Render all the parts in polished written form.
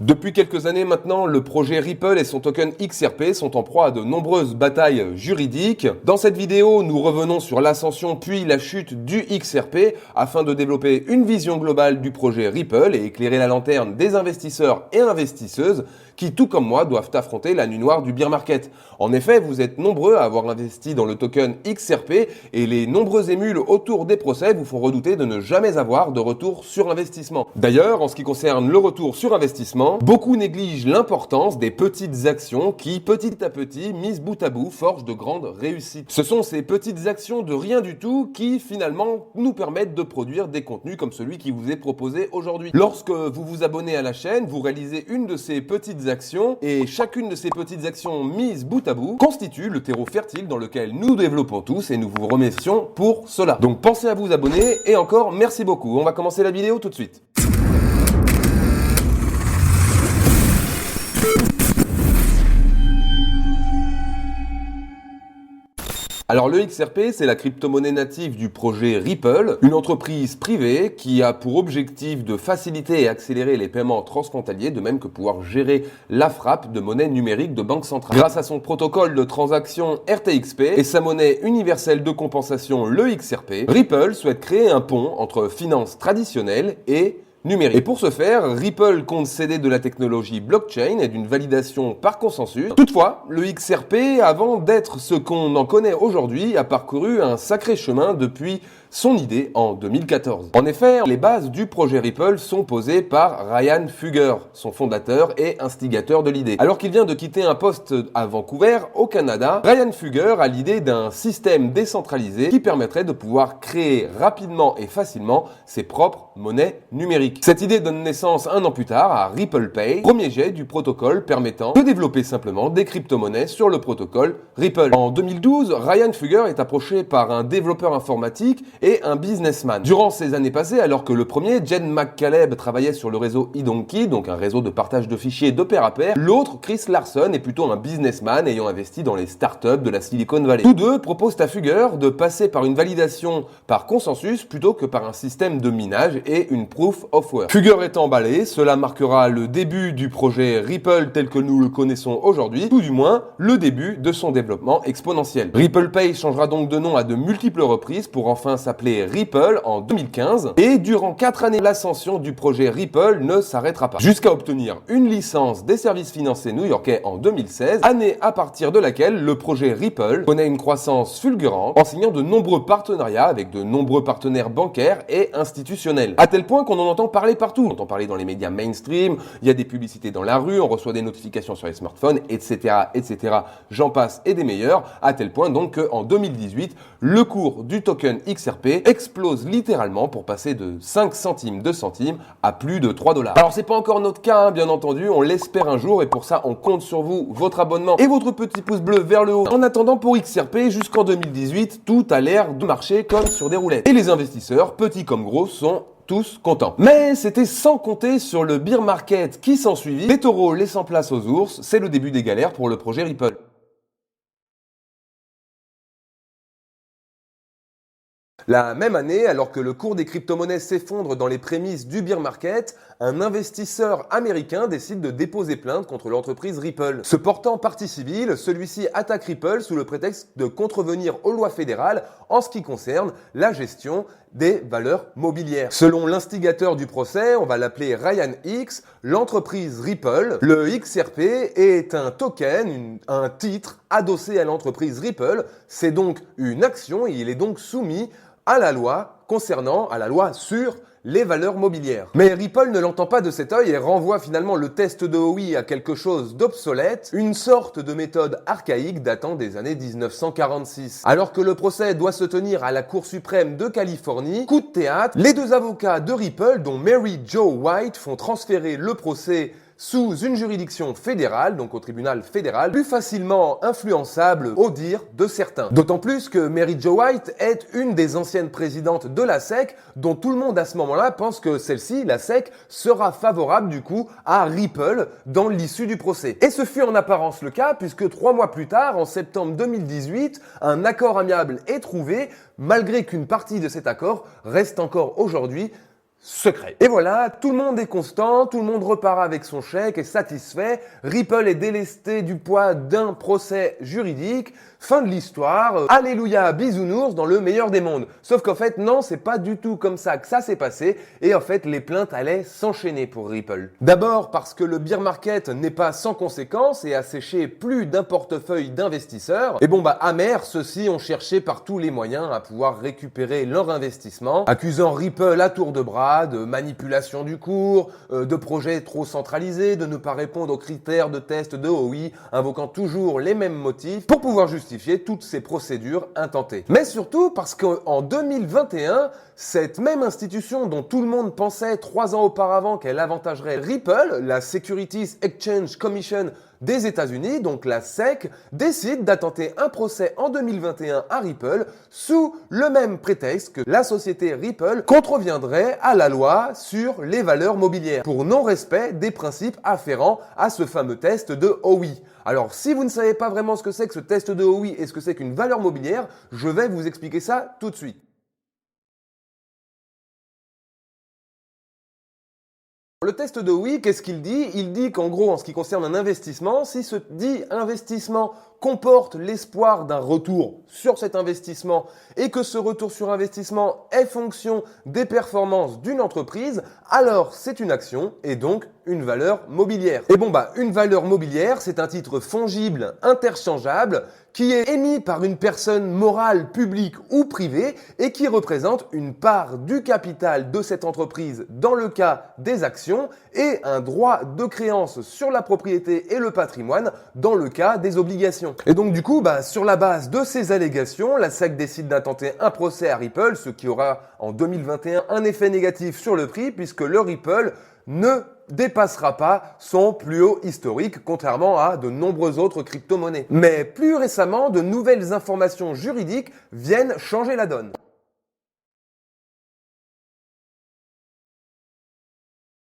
Depuis quelques années maintenant, le projet Ripple et son token XRP sont en proie à de nombreuses batailles juridiques. Dans cette vidéo, nous revenons sur l'ascension puis la chute du XRP afin de développer une vision globale du projet Ripple et éclairer la lanterne des investisseurs et investisseuses qui, tout comme moi, doivent affronter la nuit noire du bear market. En effet, vous êtes nombreux à avoir investi dans le token XRP et les nombreux émules autour des procès vous font redouter de ne jamais avoir de retour sur investissement. D'ailleurs, en ce qui concerne le retour sur investissement, beaucoup négligent l'importance des petites actions qui, petit à petit, mises bout à bout, forgent de grandes réussites. Ce sont ces petites actions de rien du tout qui, finalement, nous permettent de produire des contenus comme celui qui vous est proposé aujourd'hui. Lorsque vous vous abonnez à la chaîne, vous réalisez une de ces petites actions et chacune de ces petites actions mises bout à bout constitue le terreau fertile dans lequel nous développons tous et nous vous remercions pour cela. Donc pensez à vous abonner et encore merci beaucoup. On va commencer la vidéo tout de suite. Alors le XRP, c'est la crypto-monnaie native du projet Ripple, une entreprise privée qui a pour objectif de faciliter et accélérer les paiements transfrontaliers, de même que pouvoir gérer la frappe de monnaie numérique de banque centrale. Grâce à son protocole de transaction RTXP et sa monnaie universelle de compensation, le XRP, Ripple souhaite créer un pont entre finances traditionnelles et numérique. Et pour ce faire, Ripple compte céder de la technologie blockchain et d'une validation par consensus. Toutefois, le XRP, avant d'être ce qu'on en connaît aujourd'hui, a parcouru un sacré chemin depuis son idée en 2014. En effet, les bases du projet Ripple sont posées par Ryan Fugger, son fondateur et instigateur de l'idée. Alors qu'il vient de quitter un poste à Vancouver, au Canada, Ryan Fugger a l'idée d'un système décentralisé qui permettrait de pouvoir créer rapidement et facilement ses propres monnaies numériques. Cette idée donne naissance un an plus tard à Ripple Pay, premier jet du protocole permettant de développer simplement des crypto-monnaies sur le protocole Ripple. En 2012, Ryan Fugger est approché par un développeur informatique et un businessman. Durant ces années passées, alors que le premier, Jen McCaleb, travaillait sur le réseau eDonkey, donc un réseau de partage de fichiers de pair à pair, l'autre, Chris Larson, est plutôt un businessman ayant investi dans les startups de la Silicon Valley. Tous deux proposent à Fugger de passer par une validation par consensus plutôt que par un système de minage et une proof of work. Fugger est emballé, cela marquera le début du projet Ripple tel que nous le connaissons aujourd'hui, tout du moins le début de son développement exponentiel. Ripple Pay changera donc de nom à de multiples reprises pour enfin s'appeler Ripple en 2015 et durant 4 années, l'ascension du projet Ripple ne s'arrêtera pas. Jusqu'à obtenir une licence des services financiers new-yorkais en 2016, année à partir de laquelle le projet Ripple connaît une croissance fulgurante en signant de nombreux partenariats avec de nombreux partenaires bancaires et institutionnels. À tel point qu'on en entend parler partout. On entend parler dans les médias mainstream, il y a des publicités dans la rue, on reçoit des notifications sur les smartphones, etc., etc. J'en passe et des meilleurs, à tel point donc qu'en 2018, le cours du token XRP explose littéralement pour passer de 5 centimes de centimes à plus de 3 $. Alors c'est pas encore notre cas, bien entendu, on l'espère un jour et pour ça on compte sur vous, votre abonnement et votre petit pouce bleu vers le haut. En attendant, pour XRP, jusqu'en 2018, tout a l'air de marcher comme sur des roulettes. Et les investisseurs, petits comme gros, sont tous contents. Mais c'était sans compter sur le bear market qui s'ensuivit, les taureaux laissant place aux ours, c'est le début des galères pour le projet Ripple. La même année, alors que le cours des crypto-monnaies s'effondre dans les prémices du bear market, un investisseur américain décide de déposer plainte contre l'entreprise Ripple. Se portant partie civile, celui-ci attaque Ripple sous le prétexte de contrevenir aux lois fédérales en ce qui concerne la gestion des valeurs mobilières. Selon l'instigateur du procès, on va l'appeler Ryan X, l'entreprise Ripple, le XRP est un token, un titre adossé à l'entreprise Ripple. C'est donc une action et il est donc soumis à la loi à la loi sur les valeurs mobilières. Mais Ripple ne l'entend pas de cet œil et renvoie finalement le test de Howey à quelque chose d'obsolète, une sorte de méthode archaïque datant des années 1946. Alors que le procès doit se tenir à la Cour suprême de Californie, coup de théâtre, les deux avocats de Ripple, dont Mary Jo White, font transférer le procès sous une juridiction fédérale, donc au tribunal fédéral, plus facilement influençable au dire de certains. D'autant plus que Mary Jo White est une des anciennes présidentes de la SEC, dont tout le monde à ce moment-là pense que celle-ci, la SEC, sera favorable du coup à Ripple dans l'issue du procès. Et ce fut en apparence le cas, puisque 3 mois plus tard, en septembre 2018, un accord amiable est trouvé, malgré qu'une partie de cet accord reste encore aujourd'hui secret. Et voilà, tout le monde est constant, tout le monde repart avec son chèque, est satisfait, Ripple est délesté du poids d'un procès juridique, fin de l'histoire, alléluia, bisounours dans le meilleur des mondes. Sauf qu'en fait, non, c'est pas du tout comme ça que ça s'est passé, et en fait, les plaintes allaient s'enchaîner pour Ripple. D'abord parce que le bear market n'est pas sans conséquence et a séché plus d'un portefeuille d'investisseurs. Et bon bah, amers, ceux-ci ont cherché par tous les moyens à pouvoir récupérer leur investissement, accusant Ripple à tour de bras de manipulation du cours, de projets trop centralisés, de ne pas répondre aux critères de test de OI, invoquant toujours les mêmes motifs pour pouvoir justifier toutes ces procédures intentées. Mais surtout parce qu'en 2021, cette même institution dont tout le monde pensait 3 ans auparavant qu'elle avantagerait Ripple, la Securities Exchange Commission des États-Unis, donc la SEC, décide d'attenter un procès en 2021 à Ripple sous le même prétexte que la société Ripple contreviendrait à la loi sur les valeurs mobilières pour non-respect des principes afférents à ce fameux test de OI. Alors, si vous ne savez pas vraiment ce que c'est que ce test de OI et ce que c'est qu'une valeur mobilière, je vais vous expliquer ça tout de suite. Le test de OI, qu'est-ce qu'il dit? Il dit qu'en gros, en ce qui concerne un investissement, si ce dit investissement comporte l'espoir d'un retour sur cet investissement et que ce retour sur investissement est fonction des performances d'une entreprise, alors c'est une action et donc une valeur mobilière. Et bon bah, une valeur mobilière, c'est un titre fongible, interchangeable, qui est émis par une personne morale, publique ou privée et qui représente une part du capital de cette entreprise dans le cas des actions et un droit de créance sur la propriété et le patrimoine dans le cas des obligations. Et donc du coup, sur la base de ces allégations, la SEC décide d'intenter un procès à Ripple, ce qui aura en 2021 un effet négatif sur le prix puisque le Ripple ne dépassera pas son plus haut historique, contrairement à de nombreuses autres crypto-monnaies. Mais plus récemment, de nouvelles informations juridiques viennent changer la donne.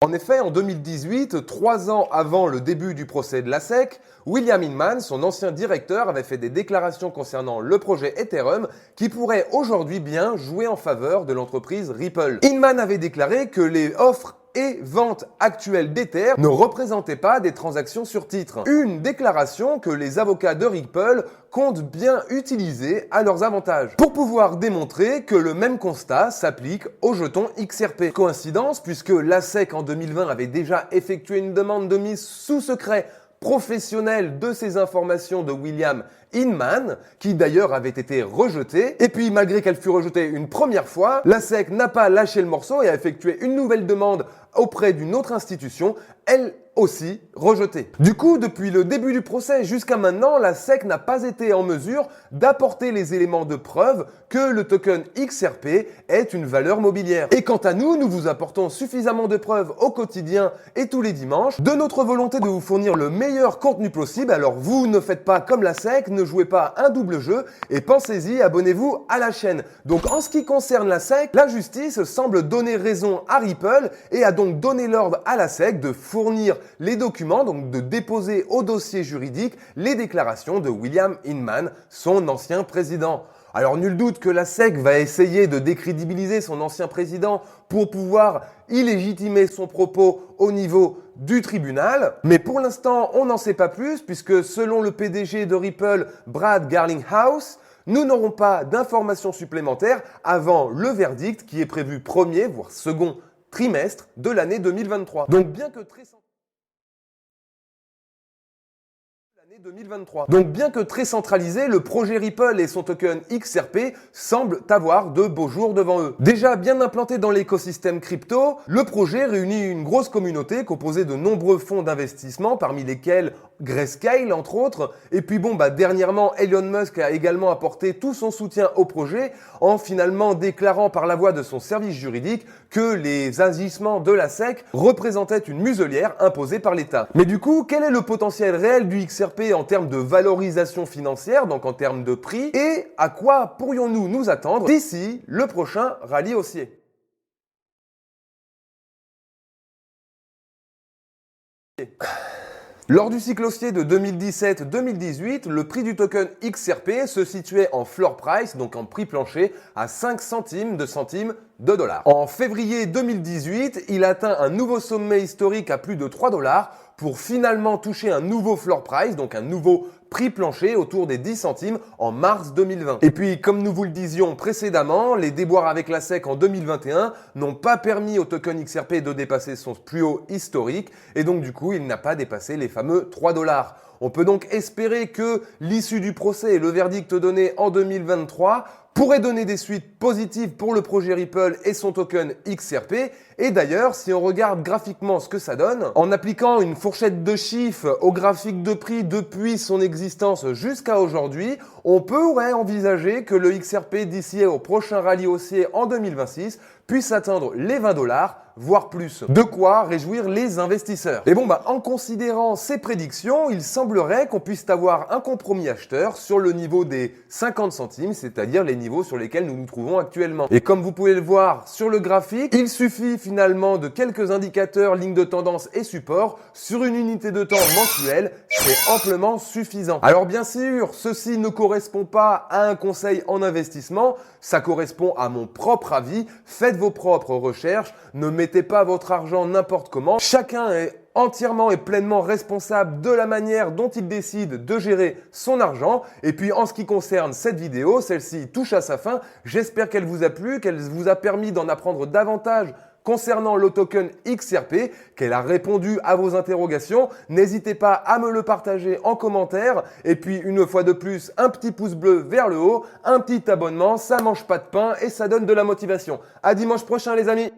En effet, en 2018, 3 ans avant le début du procès de la SEC, William Inman, son ancien directeur, avait fait des déclarations concernant le projet Ethereum qui pourrait aujourd'hui bien jouer en faveur de l'entreprise Ripple. Inman avait déclaré que les offres et ventes actuelles d'Ether ne représentaient pas des transactions sur titre. Une déclaration que les avocats de Ripple comptent bien utiliser à leurs avantages pour pouvoir démontrer que le même constat s'applique aux jetons XRP. Coïncidence puisque la SEC en 2020 avait déjà effectué une demande de mise sous secret professionnel de ces informations de William Inman, qui d'ailleurs avait été rejetée. Et puis, malgré qu'elle fut rejetée une première fois, la SEC n'a pas lâché le morceau et a effectué une nouvelle demande auprès d'une autre institution, elle aussi rejetée. Du coup, depuis le début du procès jusqu'à maintenant, la SEC n'a pas été en mesure d'apporter les éléments de preuve que le token XRP est une valeur mobilière. Et quant à nous, nous vous apportons suffisamment de preuves au quotidien et tous les dimanches de notre volonté de vous fournir le meilleur contenu possible. Alors vous ne faites pas comme la SEC, ne jouez pas un double jeu et pensez-y, abonnez-vous à la chaîne. Donc en ce qui concerne la SEC, la justice semble donner raison à Ripple et a donc donné l'ordre à la SEC de fournir les documents, donc de déposer au dossier juridique les déclarations de William Inman, son ancien président. Alors nul doute que la SEC va essayer de décrédibiliser son ancien président pour pouvoir illégitimer son propos au niveau du tribunal. Mais pour l'instant, on n'en sait pas plus puisque selon le PDG de Ripple, Brad Garlinghouse, nous n'aurons pas d'informations supplémentaires avant le verdict qui est prévu premier, voire second trimestre de l'année 2023. Donc bien que très centralisé, le projet Ripple et son token XRP semblent avoir de beaux jours devant eux. Déjà bien implanté dans l'écosystème crypto, le projet réunit une grosse communauté composée de nombreux fonds d'investissement, parmi lesquels Grayscale entre autres. Et puis dernièrement, Elon Musk a également apporté tout son soutien au projet en finalement déclarant par la voix de son service juridique que les agissements de la SEC représentaient une muselière imposée par l'État. Mais du coup, quel est le potentiel réel du XRP en termes de valorisation financière, donc en termes de prix, et à quoi pourrions-nous nous attendre d'ici le prochain rallye haussier? Lors du cycle haussier de 2017-2018, le prix du token XRP se situait en floor price, donc en prix plancher, à 5 centimes de dollars. En février 2018, il atteint un nouveau sommet historique à plus de 3 dollars pour finalement toucher un nouveau floor price, donc un nouveau prix plancher autour des 10 centimes en mars 2020. Et puis, comme nous vous le disions précédemment, les déboires avec la SEC en 2021 n'ont pas permis au token XRP de dépasser son plus haut historique et donc du coup, il n'a pas dépassé les fameux 3 dollars. On peut donc espérer que l'issue du procès et le verdict donné en 2023 pourrait donner des suites positives pour le projet Ripple et son token XRP. Et d'ailleurs, si on regarde graphiquement ce que ça donne, en appliquant une fourchette de chiffres au graphique de prix depuis son existence jusqu'à aujourd'hui, on pourrait envisager que le XRP d'ici au prochain rallye haussier en 2026 puisse atteindre les 20 dollars, voire plus. De quoi réjouir les investisseurs. Et bon, en considérant ces prédictions, il semblerait qu'on puisse avoir un compromis acheteur sur le niveau des 50 centimes, c'est-à-dire les niveaux sur lesquels nous nous trouvons actuellement. Et comme vous pouvez le voir sur le graphique, il suffit finalement de quelques indicateurs, lignes de tendance et support sur une unité de temps mensuelle, c'est amplement suffisant. Alors bien sûr, ceci ne correspond pas à un conseil en investissement, ça correspond à mon propre avis. Faites vos propres recherches, ne mettez pas votre argent n'importe comment. Chacun est entièrement et pleinement responsable de la manière dont il décide de gérer son argent. Et puis en ce qui concerne cette vidéo, celle-ci touche à sa fin. J'espère qu'elle vous a plu, qu'elle vous a permis d'en apprendre davantage concernant le token XRP, qu'elle a répondu à vos interrogations. N'hésitez pas à me le partager en commentaire. Et puis une fois de plus, un petit pouce bleu vers le haut, un petit abonnement, ça mange pas de pain et ça donne de la motivation. À dimanche prochain les amis.